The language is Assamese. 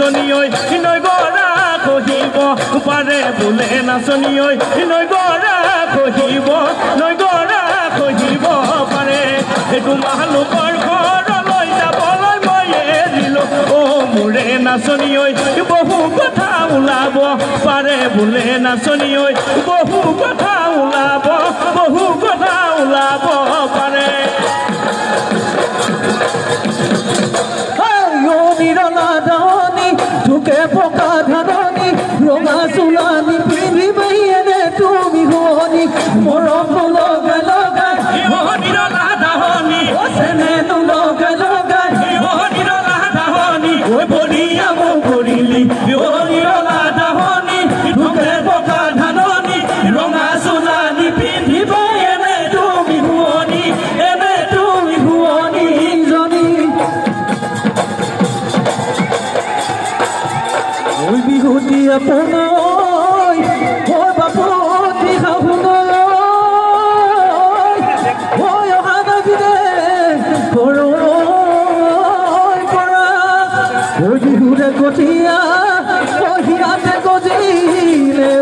নাচনী ঐ নৈ গৰা খহিব পাৰে বোলে নাচনী ঐ নৈ গৰা খহিব নৈ গৰা খহিব পাৰে এইটো মানুহৰ ঘৰলৈ যাবলৈ মই এৰিলো মোৰে নাচনী ঐ বহু কথা ওলাব পাৰে বোলে নাচনী ঐ বহু কথা ওলাব পাৰে ঢুকে পকা ধাৰণি ৰঙা চোলানি পিন্ধি বাইৰে তুমি শুৱনি মৰম লগাই লগাই চেনেনো লগাই লগাই বলিয়া মোক কৰিলি ঢুকে পকা ধাৰণি ৰঙা চোলানি পিন্ধি বাইৰে তুমি শুৱনি এনে তুমি শুৱনি জনী বিহুতি আপোনাৰ বাপুতি শাহুনৈ অহা নাবিলে ঘৰলৈ পৰা বিহুৰে কঠীয়া কঠিয়াতে গজিলে